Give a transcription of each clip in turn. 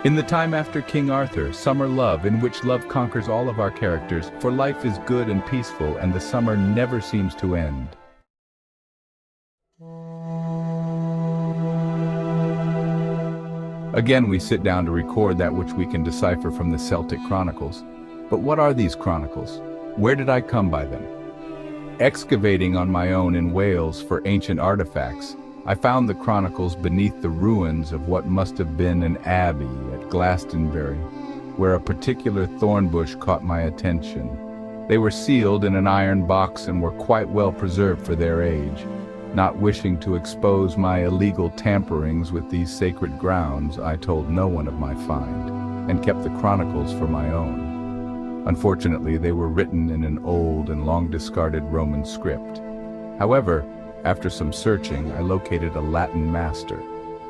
In the time after King Arthur, summer love, in which love conquers all of our characters, for life is good and peaceful, and the summer never seems to end. Again, we sit down to record that which we can decipher from the Celtic chronicles. But what are these chronicles? Where did I come by them? Excavating on my own in Wales for ancient artifacts, I found the chronicles beneath the ruins of what must have been an abbey at Glastonbury, where a particular thorn bush caught my attention. They were sealed in an iron box and were quite well preserved for their age. Not wishing to expose my illegal tamperings with these sacred grounds, I told no one of my find, and kept the chronicles for my own. Unfortunately, they were written in an old and long-discarded Roman script. However, after some searching, I located a Latin master,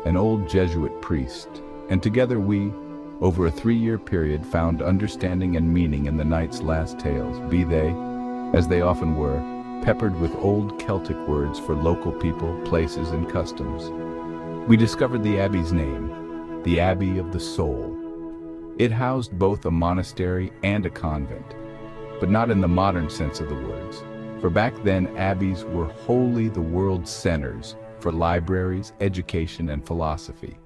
an old Jesuit priest, and together we, over a 3-year period, found understanding and meaning in the knight's last tales, be they, as they often were, peppered with old Celtic words for local people, places, and customs. We discovered the abbey's name, the Abbey of the Soul. It housed both a monastery and a convent, but not in the modern sense of the words. For back then, abbeys were wholly the world's centers for libraries, education, and philosophy.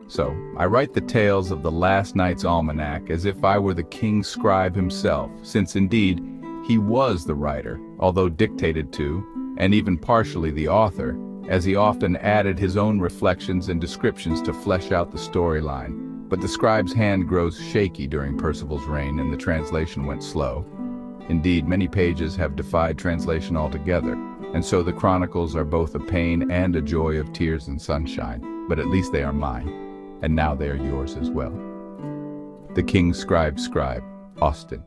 So, I write the tales of the last night's Almanac as if I were the king's scribe himself, since indeed, he was the writer, although dictated to, and even partially the author, as he often added his own reflections and descriptions to flesh out the storyline. But the scribe's hand grows shaky during Percival's reign, and the translation went slow. Indeed, many pages have defied translation altogether, and so the chronicles are both a pain and a joy of tears and sunshine, but at least they are mine. And now they are yours as well. The King's Scribe, Austin.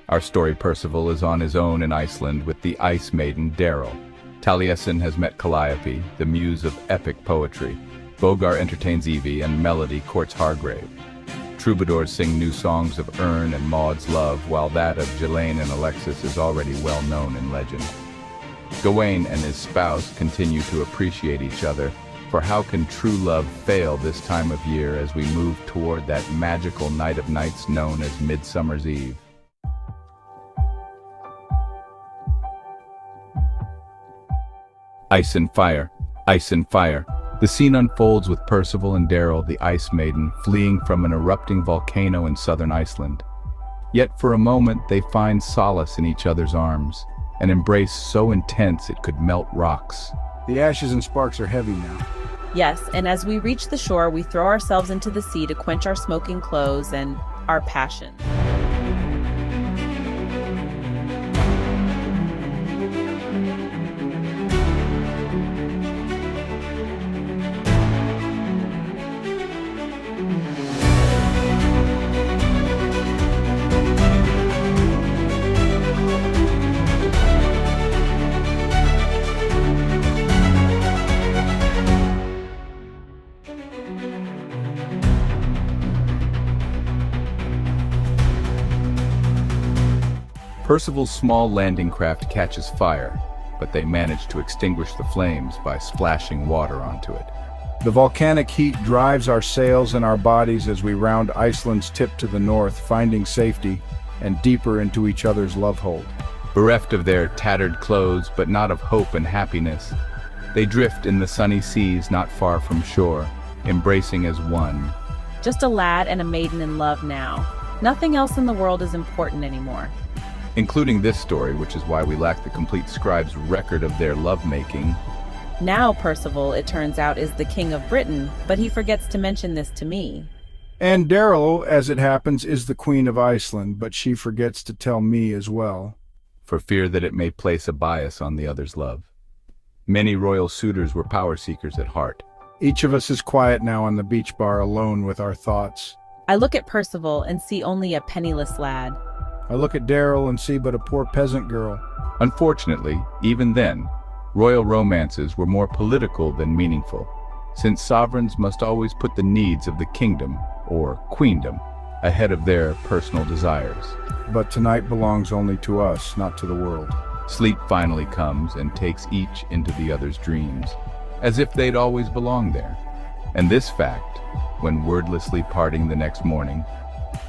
Our story Percival is on his own in Iceland with the Ice Maiden Darrell. Taliesin has met Calliope, the muse of epic poetry. Bogar entertains Evie, and Melody courts Hargrave. Troubadours sing new songs of Ern and Maud's love, while that of Ghislaine and Alexis is already well known in legend. Gawain and his spouse continue to appreciate each other, for how can true love fail this time of year as we move toward that magical night of nights known as Midsummer's Eve? Ice and fire, ice and fire. The scene unfolds with Percival and Darrell, the Ice Maiden, fleeing from an erupting volcano in southern Iceland. Yet for a moment they find solace in each other's arms, an embrace so intense it could melt rocks. The ashes and sparks are heavy now. Yes, and as we reach the shore, we throw ourselves into the sea to quench our smoking clothes and our passion. Percival's small landing craft catches fire, but they manage to extinguish the flames by splashing water onto it. The volcanic heat drives our sails and our bodies as we round Iceland's tip to the north, finding safety and deeper into each other's love hold. Bereft of their tattered clothes, but not of hope and happiness, they drift in the sunny seas not far from shore, embracing as one. Just a lad and a maiden in love now. Nothing else in the world is important anymore. Including this story, which is why we lack the complete scribe's record of their lovemaking. Now Percival, it turns out, is the King of Britain, but he forgets to mention this to me. And Darrell, as it happens, is the Queen of Iceland, but she forgets to tell me as well. For fear that it may place a bias on the other's love. Many royal suitors were power seekers at heart. Each of us is quiet now on the beach bar, alone with our thoughts. I look at Percival and see only a penniless lad. I look at Darrell and see but a poor peasant girl. Unfortunately, even then, royal romances were more political than meaningful, since sovereigns must always put the needs of the kingdom, or queendom, ahead of their personal desires. But tonight belongs only to us, not to the world. Sleep finally comes and takes each into the other's dreams, as if they'd always belonged there. And this fact, when wordlessly parting the next morning,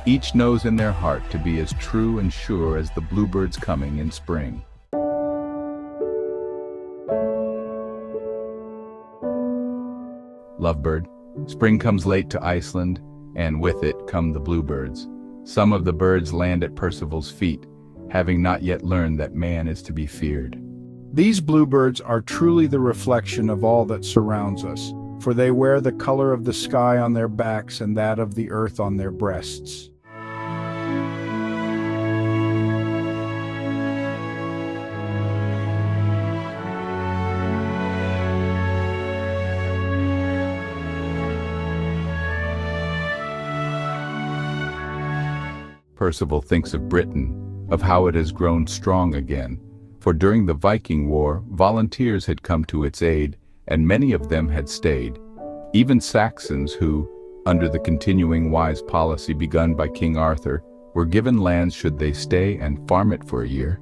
each knows in their heart to be as true and sure as the bluebird's coming in spring. Lovebird, spring comes late to Iceland, and with it come the bluebirds. Some of the birds land at Percival's feet, having not yet learned that man is to be feared. These bluebirds are truly the reflection of all that surrounds us, for they wear the color of the sky on their backs and that of the earth on their breasts. Percival thinks of Britain, of how it has grown strong again, for during the Viking War, volunteers had come to its aid, and many of them had stayed. Even Saxons who, under the continuing wise policy begun by King Arthur, were given lands should they stay and farm it for a year.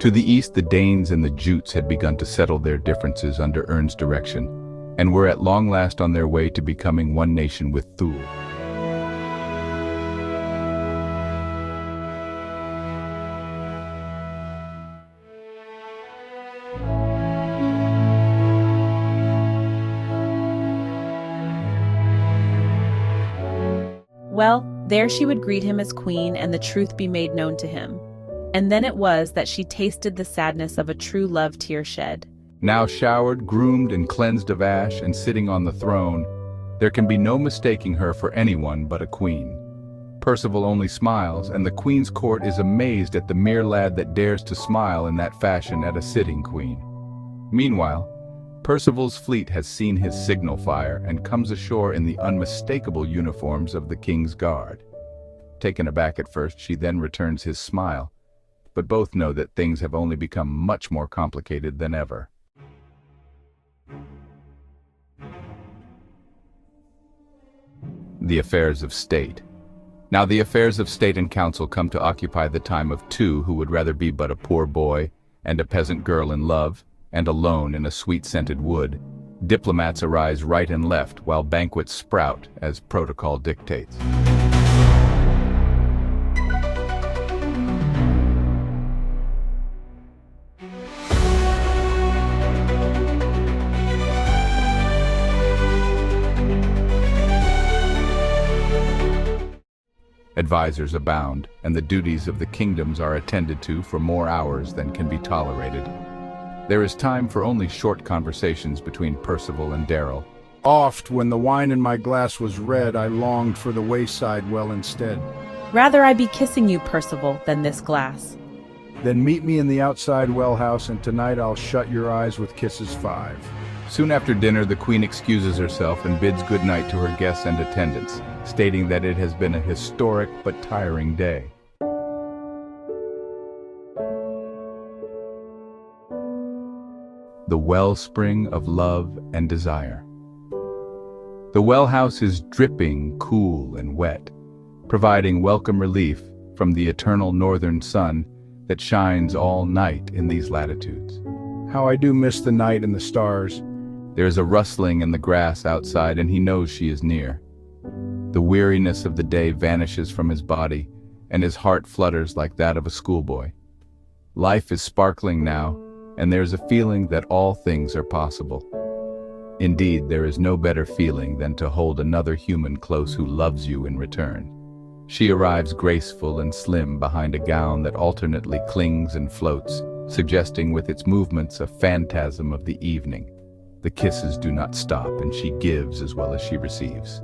To the east, the Danes and the Jutes had begun to settle their differences under Ern's direction, and were at long last on their way to becoming one nation with Thule. Well, there she would greet him as queen and the truth be made known to him. And then it was that she tasted the sadness of a true love tear shed. Now showered, groomed, and cleansed of ash, and sitting on the throne, there can be no mistaking her for anyone but a queen. Percival only smiles, and the queen's court is amazed at the mere lad that dares to smile in that fashion at a sitting queen. Meanwhile, Percival's fleet has seen his signal fire and comes ashore in the unmistakable uniforms of the king's guard. Taken aback at first, she then returns his smile, but both know that things have only become much more complicated than ever. The affairs of state. Now the affairs of state and council come to occupy the time of two who would rather be but a poor boy and a peasant girl in love, and alone in a sweet-scented wood. Diplomats arise right and left, while banquets sprout as protocol dictates. Advisors abound, and the duties of the kingdoms are attended to for more hours than can be tolerated. There is time for only short conversations between Percival and Darrell. Oft, when the wine in my glass was red, I longed for the wayside well instead. Rather I be kissing you, Percival, than this glass. Then meet me in the outside well house, and tonight I'll shut your eyes with kisses 5. Soon after dinner, the queen excuses herself and bids good night to her guests and attendants, stating that it has been a historic but tiring day. The wellspring of love and desire. The well house is dripping, cool, and wet, providing welcome relief from the eternal northern sun that shines all night in these latitudes. How I do miss the night and the stars. There is a rustling in the grass outside, and he knows she is near. The weariness of the day vanishes from his body, and his heart flutters like that of a schoolboy. Life is sparkling now, and there's a feeling that all things are possible. Indeed, there is no better feeling than to hold another human close who loves you in return. She arrives graceful and slim behind a gown that alternately clings and floats, suggesting with its movements a phantasm of the evening. The kisses do not stop, and she gives as well as she receives.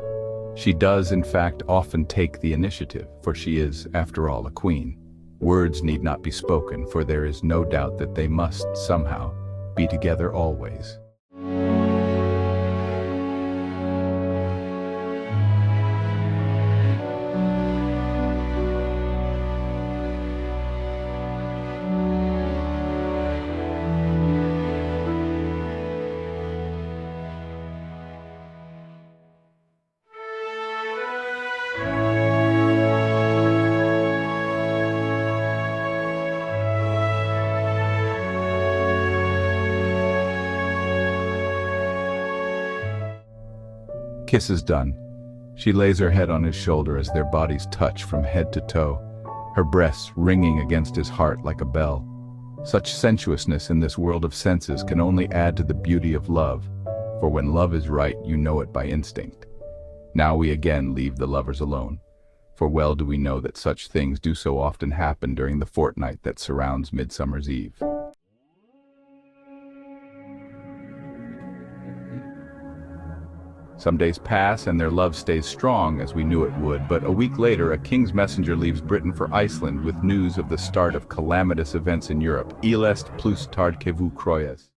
She does, in fact, often take the initiative, for she is, after all, a queen. Words need not be spoken, for there is no doubt that they must, somehow, be together always. kiss is done. She lays her head on his shoulder as their bodies touch from head to toe, her breasts ringing against his heart like a bell. Such sensuousness in this world of senses can only add to the beauty of love, for when love is right, you know it by instinct. Now we again leave the lovers alone, for well do we know that such things do so often happen during the fortnight that surrounds Midsummer's Eve. Some days pass and their love stays strong as we knew it would, but a week later a king's messenger leaves Britain for Iceland with news of the start of calamitous events in Europe. Il est plus tard que vous croyez.